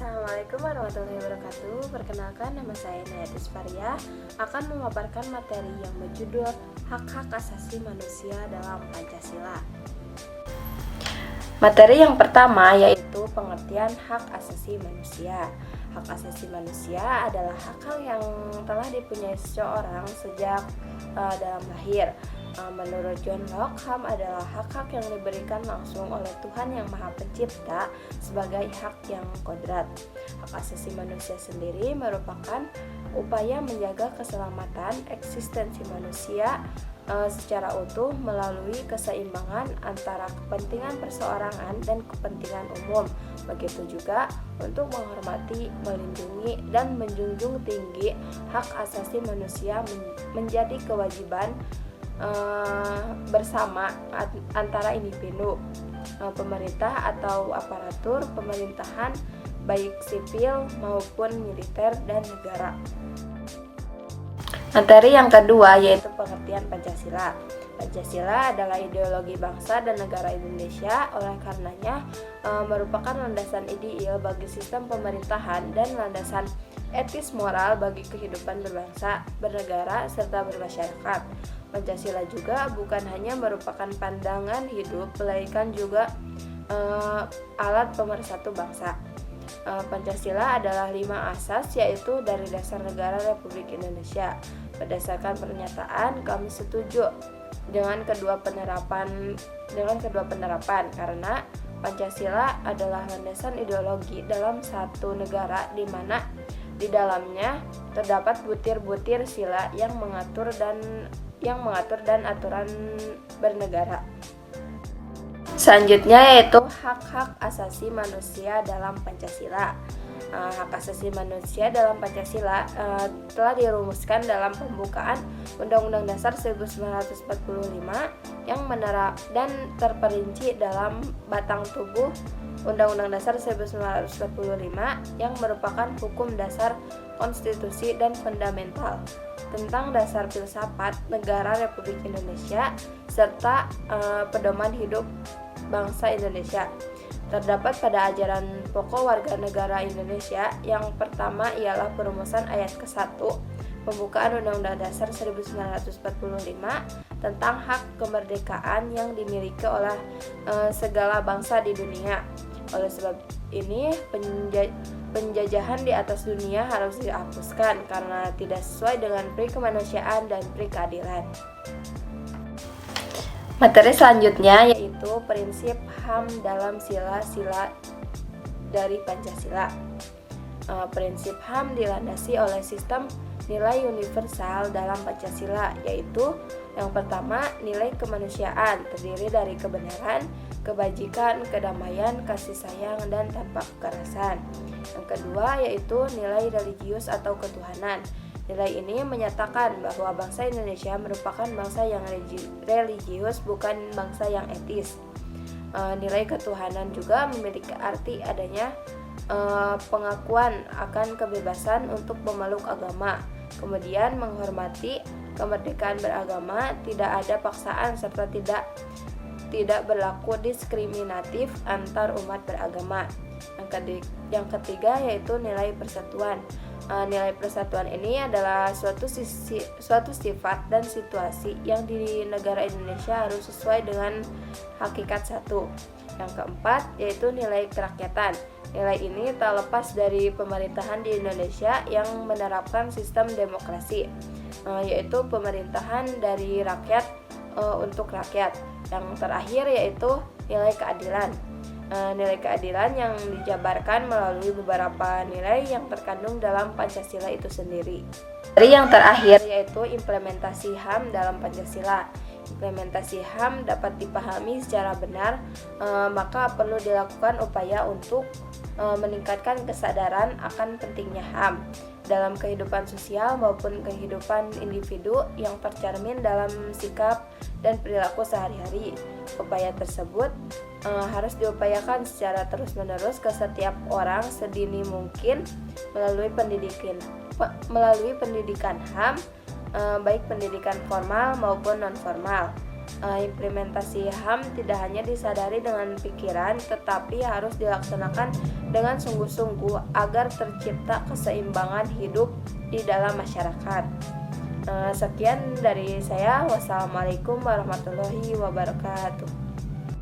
Assalamualaikum warahmatullahi wabarakatuh. Perkenalkan, nama saya Nayatis Faria akan memaparkan materi yang berjudul Hak-Hak Asasi Manusia dalam Pancasila. Materi yang pertama yaitu pengertian hak asasi manusia. Hak asasi manusia adalah hak yang telah dipunyai seseorang sejak dalam lahir. Menurut John Locke, HAM adalah hak-hak yang diberikan langsung oleh Tuhan Yang Maha Pencipta sebagai hak yang kodrat. Hak asasi manusia sendiri merupakan upaya menjaga keselamatan eksistensi manusia secara utuh melalui keseimbangan antara kepentingan perseorangan dan kepentingan umum. Begitu juga untuk menghormati, melindungi, dan menjunjung tinggi hak asasi manusia menjadi kewajiban bersama antara individu, pemerintah atau aparatur pemerintahan baik sipil maupun militer dan negara. Materi yang kedua yaitu pengertian Pancasila. Pancasila adalah ideologi bangsa dan negara Indonesia, oleh karenanya merupakan landasan ideal bagi sistem pemerintahan dan landasan etis moral bagi kehidupan berbangsa, bernegara, serta bermasyarakat. Pancasila juga bukan hanya merupakan pandangan hidup, melainkan juga alat pemersatu bangsa. Pancasila adalah 5 asas, yaitu dari dasar negara Republik Indonesia. Berdasarkan pernyataan, kami setuju dengan kedua penerapan karena Pancasila adalah landasan ideologi dalam satu negara di mana di dalamnya terdapat butir-butir sila yang mengatur dan aturan bernegara. Selanjutnya yaitu hak-hak asasi manusia dalam Pancasila. Hak asasi manusia dalam Pancasila telah dirumuskan dalam pembukaan Undang-Undang Dasar 1945 yang dan terperinci dalam batang tubuh Undang-Undang Dasar 1945 yang merupakan hukum dasar konstitusi dan fundamental tentang dasar filsafat negara Republik Indonesia serta pedoman hidup bangsa Indonesia. Terdapat pada ajaran pokok warga negara Indonesia yang pertama ialah perumusan ayat ke-1 pembukaan Undang-Undang Dasar 1945 tentang hak kemerdekaan yang dimiliki oleh segala bangsa di dunia. Oleh sebab ini penjajahan di atas dunia harus dihapuskan karena tidak sesuai dengan pri kemanusiaan dan pri keadilan. Materi selanjutnya yaitu prinsip HAM dalam sila-sila dari Pancasila. Prinsip HAM dilandasi oleh sistem nilai universal dalam Pancasila, yaitu yang pertama nilai kemanusiaan terdiri dari kebenaran, kebajikan, kedamaian, kasih sayang, dan tanpa kekerasan. Yang kedua yaitu nilai religius atau ketuhanan. Nilai ini menyatakan bahwa bangsa Indonesia merupakan bangsa yang religius, bukan bangsa yang etis. Nilai ketuhanan juga memiliki arti adanya pengakuan akan kebebasan untuk memeluk agama, kemudian menghormati kemerdekaan beragama, tidak ada paksaan serta tidak berlaku diskriminatif antar umat beragama. Yang ketiga yaitu nilai persatuan. Nilai persatuan ini adalah suatu sifat dan situasi yang di negara Indonesia harus sesuai dengan hakikat satu. Yang keempat yaitu nilai kerakyatan. Nilai ini tak lepas dari pemerintahan di Indonesia yang menerapkan sistem demokrasi, yaitu pemerintahan dari rakyat untuk rakyat. Yang terakhir yaitu nilai keadilan. Nilai keadilan yang dijabarkan melalui beberapa nilai yang terkandung dalam Pancasila itu sendiri. Dari yang terakhir yaitu implementasi HAM dalam Pancasila. Implementasi HAM dapat dipahami secara benar, maka perlu dilakukan upaya untuk meningkatkan kesadaran akan pentingnya HAM dalam kehidupan sosial maupun kehidupan individu yang tercermin dalam sikap dan perilaku sehari-hari. Upaya tersebut harus diupayakan secara terus-menerus ke setiap orang sedini mungkin melalui pendidikan HAM, baik pendidikan formal maupun non-formal. Implementasi HAM tidak hanya disadari dengan pikiran, tetapi harus dilaksanakan dengan sungguh-sungguh agar tercipta keseimbangan hidup di dalam masyarakat. Sekian dari saya. Wassalamualaikum warahmatullahi wabarakatuh.